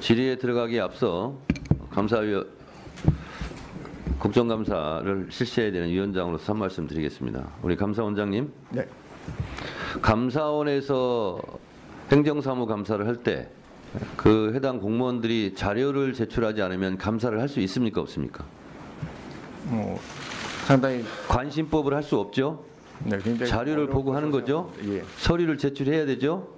질의에 들어가기에 앞서 국정감사를 실시해야 되는 위원장으로서 한 말씀 드리겠습니다. 우리 감사원장님. 네. 감사원에서 행정사무 감사를 할 때 그 해당 공무원들이 자료를 제출하지 않으면 감사를 할 수 있습니까, 없습니까? 상당히 관심법을 할 수 없죠. 네, 굉장히 자료를 보고 하는 거죠. 예. 서류를 제출해야 되죠.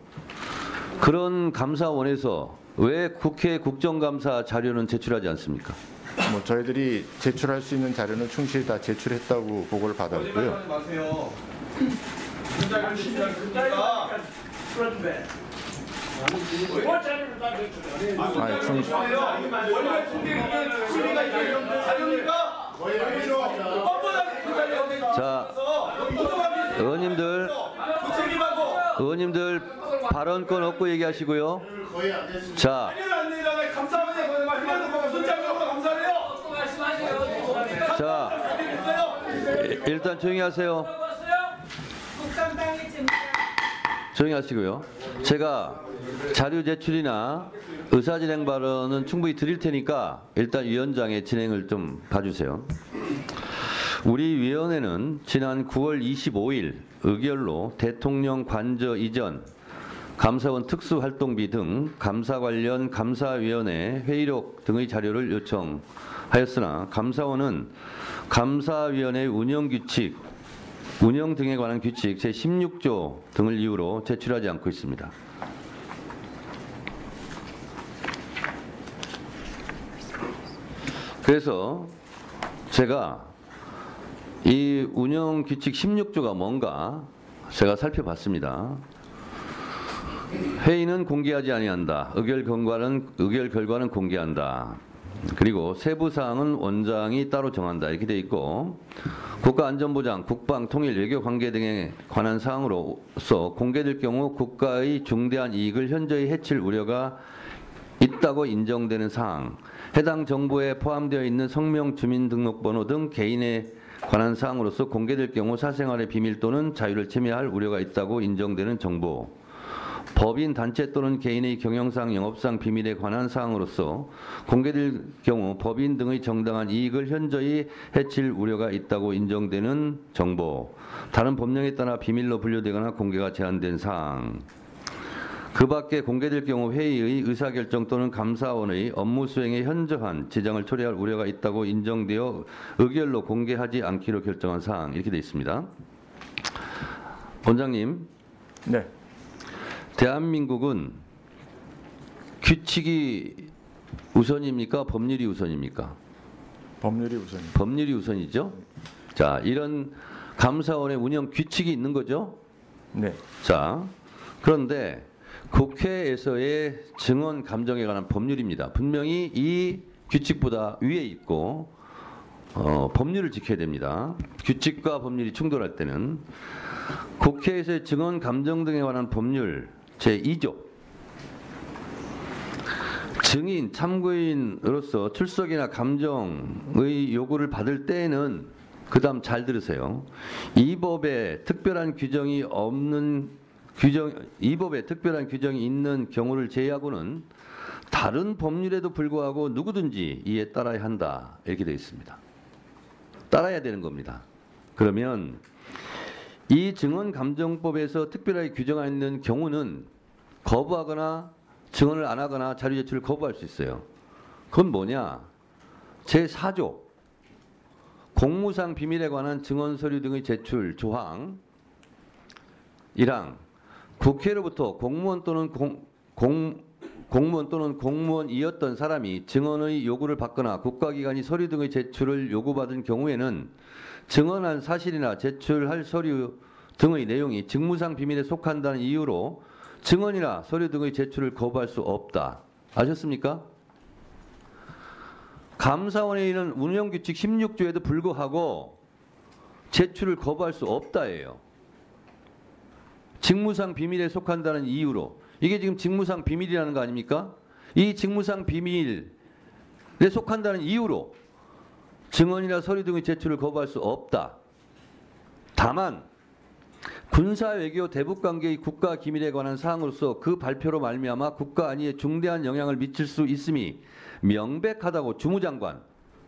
그런 감사원에서 왜 국회 국정감사 자료는 제출하지 않습니까? 저희들이 제출할 수 있는 자료는 충실히 다 제출했다고 보고를 받았고요. 자, 의원님들 발언권 없고 얘기하시고요. 자, 일단 조용히 하세요. 조용히 하시고요. 제가 자료 제출이나 의사진행 발언은 충분히 드릴 테니까 일단 위원장의 진행을 좀 봐주세요. 우리 위원회는 지난 9월 25일 의결로 대통령 관저 이전, 감사원 특수활동비 등 감사 관련 감사위원회 회의록 등의 자료를 요청하였으나 감사원은 감사위원회 운영규칙, 운영 등에 관한 규칙 제16조 등을 이유로 제출하지 않고 있습니다. 그래서 제가 이 운영규칙 16조가 뭔가 제가 살펴봤습니다. 회의는 공개하지 아니한다. 의결 결과는 공개한다. 그리고 세부사항은 원장이 따로 정한다. 이렇게 돼 있고 국가안전보장, 국방, 통일, 외교관계 등에 관한 사항으로서 공개될 경우 국가의 중대한 이익을 현저히 해칠 우려가 있다고 인정되는 사항, 해당 정보에 포함되어 있는 성명, 주민등록번호 등 개인에 관한 사항으로서 공개될 경우 사생활의 비밀 또는 자유를 침해할 우려가 있다고 인정되는 정보, 법인, 단체 또는 개인의 경영상, 영업상 비밀에 관한 사항으로서 공개될 경우 법인 등의 정당한 이익을 현저히 해칠 우려가 있다고 인정되는 정보, 다른 법령에 따라 비밀로 분류되거나 공개가 제한된 사항, 그 밖에 공개될 경우 회의의 의사결정 또는 감사원의 업무 수행에 현저한 지장을 초래할 우려가 있다고 인정되어 의결로 공개하지 않기로 결정한 사항, 이렇게 되어 있습니다. 원장님. 네. 대한민국은 규칙이 우선입니까? 법률이 우선입니까? 법률이 우선입니다. 법률이 우선이죠. 자, 이런 감사원의 운영 규칙이 있는 거죠. 네. 자, 그런데 국회에서의 증언 감정에 관한 법률입니다. 분명히 이 규칙보다 위에 있고 법률을 지켜야 됩니다. 규칙과 법률이 충돌할 때는 국회에서의 증언 감정 등에 관한 법률 제2조 증인, 참고인으로서 출석이나 감정의 요구를 받을 때에는 그다음 잘 들으세요. 이 법에 특별한 규정이 있는 경우를 제외하고는 다른 법률에도 불구하고 누구든지 이에 따라야 한다. 이렇게 되어 있습니다. 따라야 되는 겁니다. 그러면 이 증언감정법에서 특별하게 규정하여 있는 경우는 거부하거나 증언을 안 하거나 자료 제출을 거부할 수 있어요. 그건 뭐냐? 제4조 공무상 비밀에 관한 증언 서류 등의 제출 조항 1항 국회로부터 공무원 또는 공무원이었던 사람이 증언의 요구를 받거나 국가기관이 서류 등의 제출을 요구받은 경우에는 증언한 사실이나 제출할 서류 등의 내용이 직무상 비밀에 속한다는 이유로 증언이나 서류 등의 제출을 거부할 수 없다. 아셨습니까? 감사원에 있는 운영규칙 16조에도 불구하고 제출을 거부할 수 없다예요. 직무상 비밀에 속한다는 이유로. 이게 지금 직무상 비밀이라는 거 아닙니까? 이 직무상 비밀에 속한다는 이유로 증언이나 서류 등의 제출을 거부할 수 없다. 다만 군사 외교 대북 관계의 국가 기밀에 관한 사항으로서 그 발표로 말미암아 국가 안위에 중대한 영향을 미칠 수 있음이 명백하다고 주무장관,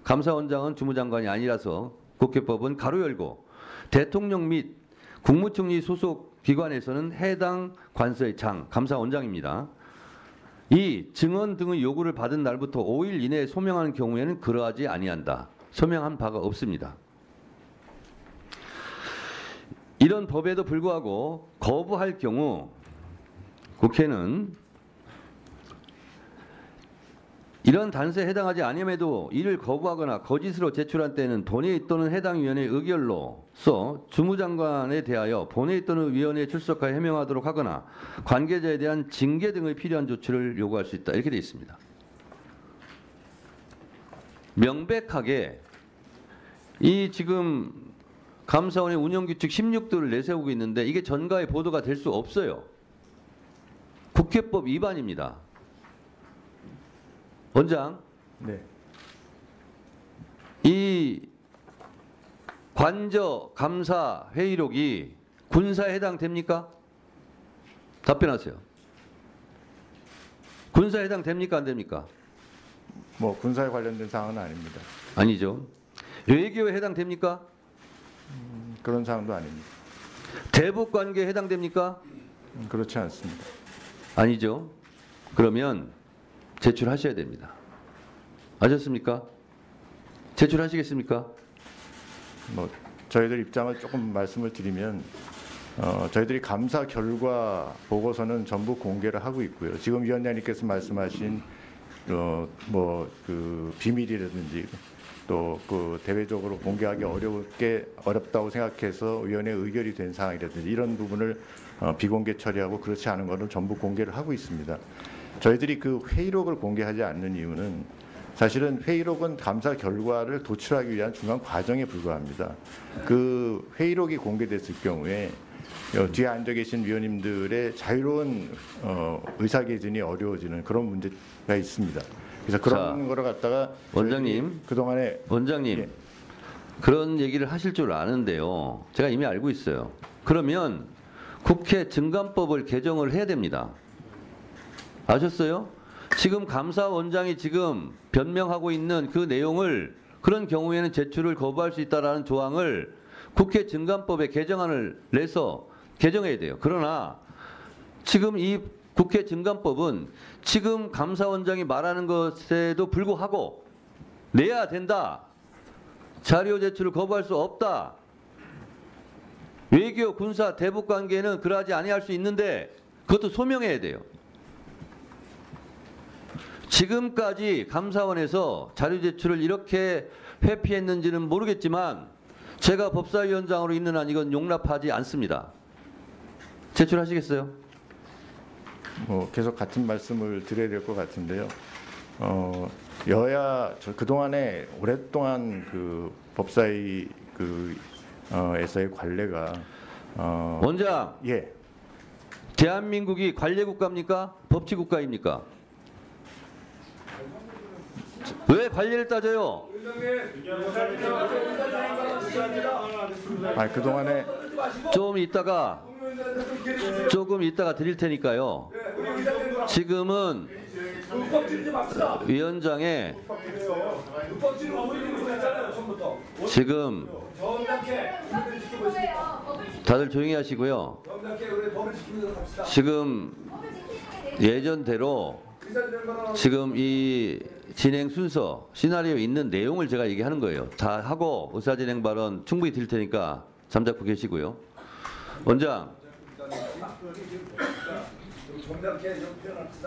감사원장은 주무장관이 아니라서 국회법은 가로 열고 대통령 및 국무총리 소속 기관에서는 해당 관서의 장, 감사원장입니다. 이 증언 등의 요구를 받은 날부터 5일 이내에 소명하는 경우에는 그러하지 아니한다. 소명한 바가 없습니다. 이런 법에도 불구하고 거부할 경우 국회는 이런 단서에 해당하지 아님에도 이를 거부하거나 거짓으로 제출한 때는 본회의 또는 해당 위원회의 의결로서 주무장관에 대하여 본회의 또는 위원회에 출석하여 해명하도록 하거나 관계자에 대한 징계 등의 필요한 조치를 요구할 수 있다. 이렇게 되어 있습니다. 명백하게 이 지금 감사원의 운영규칙 16도를 내세우고 있는데 이게 전가의 보도가 될 수 없어요. 국회법 위반입니다. 원장, 네. 이 관저 감사 회의록이 군사에 해당됩니까? 답변하세요. 군사에 해당됩니까? 안 됩니까? 뭐 군사에 관련된 사항은 아닙니다. 아니죠. 외교에 해당됩니까? 그런 사항도 아닙니다. 대북 관계에 해당됩니까? 그렇지 않습니다. 아니죠. 그러면 제출하셔야 됩니다. 아셨습니까? 제출하시겠습니까? 뭐 저희들 입장을 조금 말씀을 드리면 저희들이 감사 결과 보고서는 전부 공개를 하고 있고요. 지금 위원장님께서 말씀하신 뭐 그 비밀이라든지 또 그 대외적으로 공개하기 어렵다고 생각해서 위원회 의결이 된 사항이라든지 이런 부분을 비공개 처리하고 그렇지 않은 것은 전부 공개를 하고 있습니다. 저희들이 그 회의록을 공개하지 않는 이유는 사실은 회의록은 감사 결과를 도출하기 위한 중간 과정에 불과합니다. 그 회의록이 공개됐을 경우에 뒤에 앉아 계신 위원님들의 자유로운 의사개진이 어려워지는 그런 문제가 있습니다. 그래서 그런 거를 갖다가 원장님, 그동안에 원장님 예. 그런 얘기를 하실 줄 아는데요. 제가 이미 알고 있어요. 그러면 국회 증감법을 개정을 해야 됩니다. 아셨어요? 지금 감사원장이 지금 변명하고 있는 그 내용을 그런 경우에는 제출을 거부할 수 있다라는 조항을 국회 증감법에 개정안을 내서 개정해야 돼요. 그러나 지금 이 국회 증감법은 지금 감사원장이 말하는 것에도 불구하고 내야 된다. 자료 제출을 거부할 수 없다. 외교, 군사, 대북 관계는 그러하지 아니할 수 있는데 그것도 소명해야 돼요. 지금까지 감사원에서 자료 제출을 이렇게 회피했는지는 모르겠지만 제가 법사위원장으로 있는 한 이건 용납하지 않습니다. 제출하시겠어요? 뭐 계속 같은 말씀을 드려야 될 것 같은데요. 여야 그 동안에 오랫동안 그 법사위 에서의 관례가 원장, 예. 대한민국이 관례국가입니까? 법치국가입니까? 왜 관례를 따져요? 그 동안에 조금 이따가 드릴 테니까요. 지금은 위원장의 지금 다들 조용히 하시고요. 지금 예전대로 지금 이 진행 순서 시나리오에 있는 내용을 제가 얘기하는 거예요. 다 하고 의사진행 발언 충분히 드릴 테니까 잠자코 계시고요. 원장,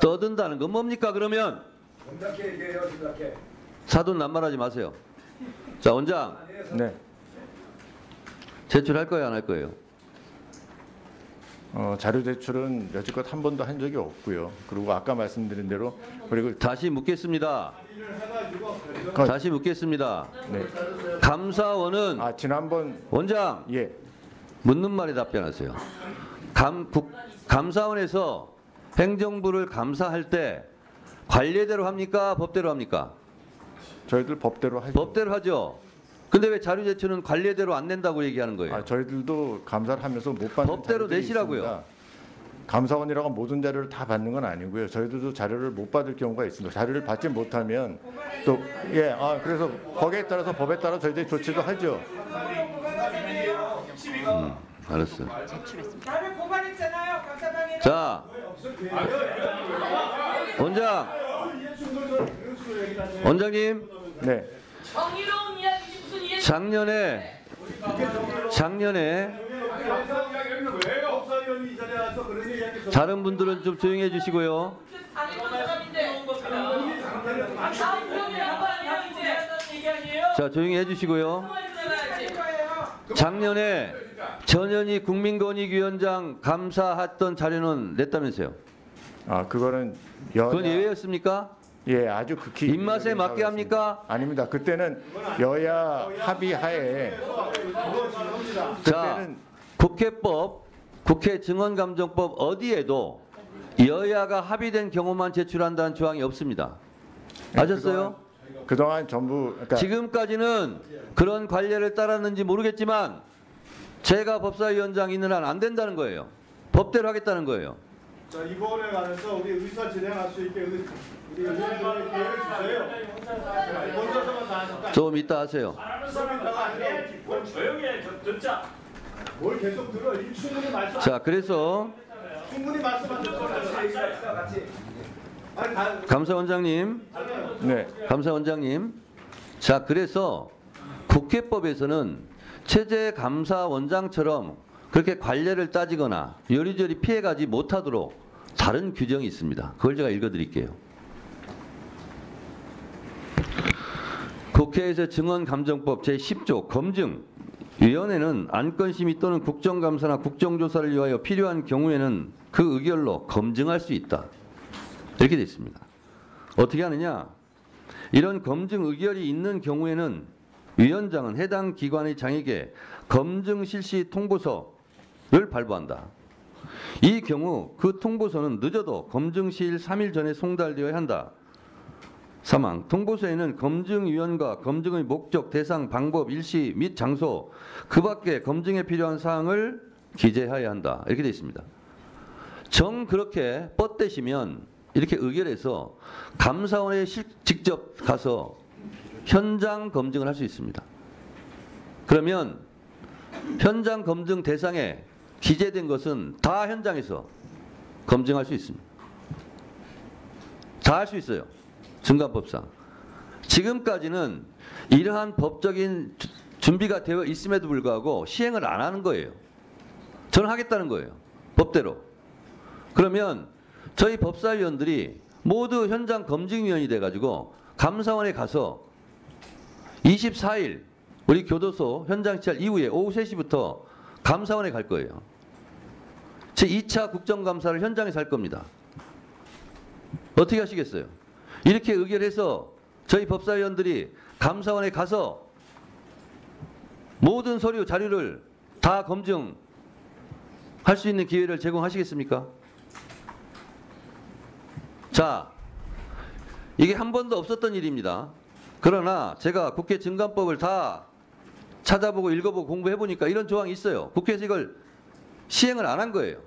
떠든다는 건 뭡니까 그러면? 사돈 낱말하지 마세요. 자, 원장, 네. 제출할 거예요, 안 할 거예요? 자료 제출은 여지껏 한 번도 한 적이 없고요. 그리고 아까 말씀드린 대로 그리고 다시 묻겠습니다. 다시 묻겠습니다. 네. 감사원은 지난번 원장 예. 묻는 말에 답변하세요. 감사원에서 행정부를 감사할 때 관례대로 합니까? 법대로 합니까? 저희들 법대로 하죠. 법대로 하죠. 근데 왜 자료 제출은 관례대로 안 낸다고 얘기하는 거예요? 저희들도 감사를 하면서 못 받는 법대로 자료들이 내시라고요. 있습니다. 감사원이라고 모든 자료를 다 받는 건 아니고요. 저희들도 자료를 못 받을 경우가 있습니다. 자료를 받지 못하면 또 그래서 거기에 따라서 법에 따라 저희들이 조치도 하죠. 알았어. 나를 고발했잖아요. 감사방에. 자, 원장님, 네. 정의로운 이야기지 무슨 이야기? 작년에 다른 분들은 좀 조용히 해주시고요. 자, 조용히 해주시고요. 작년에 전현희 국민권익위원장 감사했던 자료는 냈다면서요? 그거는 그건 예외였습니까? 아주 극히 입맛에 맞게 합니까? 아닙니다. 그때는 여야 합의하에 자, 국회법, 국회 증언감정법 어디에도 여야가 합의된 경우만 제출한다는 조항이 없습니다. 아셨어요? 그동안 전부 지금까지는 그런 관례를 따랐는지 모르겠지만 제가 법사위원장 있는 한 안 된다는 거예요. 법대로 하겠다는 거예요. 자, 이 부분에 관해서 우리 의사 진행할 수 있게 우리 의원님들의 기회를 주세요. 혼자서만 다 하실까? 좀 이따 하세요. 조용히 해, 듣자. 뭘 계속 들어? 충분히 말씀. 자, 그래서 충분히 말씀하셨죠. 같이. 감사원장님, 네. 감사원장님. 자, 그래서 국회법에서는 체제감사원장처럼 그렇게 관례를 따지거나 요리조리 피해가지 못하도록 다른 규정이 있습니다. 그걸 제가 읽어드릴게요. 국회에서 증언감정법 제10조 검증위원회는 안건심의 또는 국정감사나 국정조사를 위하여 필요한 경우에는 그 의결로 검증할 수 있다. 이렇게 되어 있습니다. 어떻게 하느냐? 이런 검증 의결이 있는 경우에는 위원장은 해당 기관의 장에게 검증 실시 통보서를 발부한다. 이 경우 그 통보서는 늦어도 검증 시일 3일 전에 송달되어야 한다. 사망. 통보서에는 검증위원과 검증의 목적, 대상, 방법, 일시 및 장소, 그 밖에 검증에 필요한 사항을 기재해야 한다. 이렇게 되어 있습니다. 정 그렇게 뻗대시면 이렇게 의결해서 감사원에 직접 가서 현장 검증을 할 수 있습니다. 그러면 현장 검증 대상에 기재된 것은 다 현장에서 검증할 수 있습니다. 다 할 수 있어요. 증감법상. 지금까지는 이러한 법적인 준비가 되어 있음에도 불구하고 시행을 안 하는 거예요. 저는 하겠다는 거예요. 법대로. 그러면 저희 법사위원들이 모두 현장 검증위원이 돼가지고 감사원에 가서 24일 우리 교도소 현장 시찰 이후에 오후 3시부터 감사원에 갈 거예요. 제2차 국정감사를 현장에서 할 겁니다. 어떻게 하시겠어요? 이렇게 의결해서 저희 법사위원들이 감사원에 가서 모든 서류 자료를 다 검증할 수 있는 기회를 제공하시겠습니까? 자, 이게 한 번도 없었던 일입니다. 그러나 제가 국회 증감법을 다 찾아보고 읽어보고 공부해보니까 이런 조항이 있어요. 국회에서 이걸 시행을 안 한 거예요.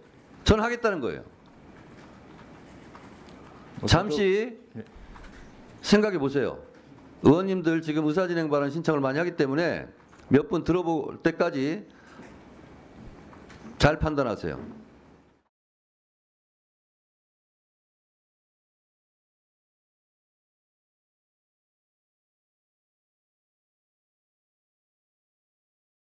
저는 하겠다는 거예요. 잠시 생각해 보세요. 의원님들 지금 의사진행 발언 신청을 많이 하기 때문에 몇 분 들어볼 때까지 잘 판단하세요.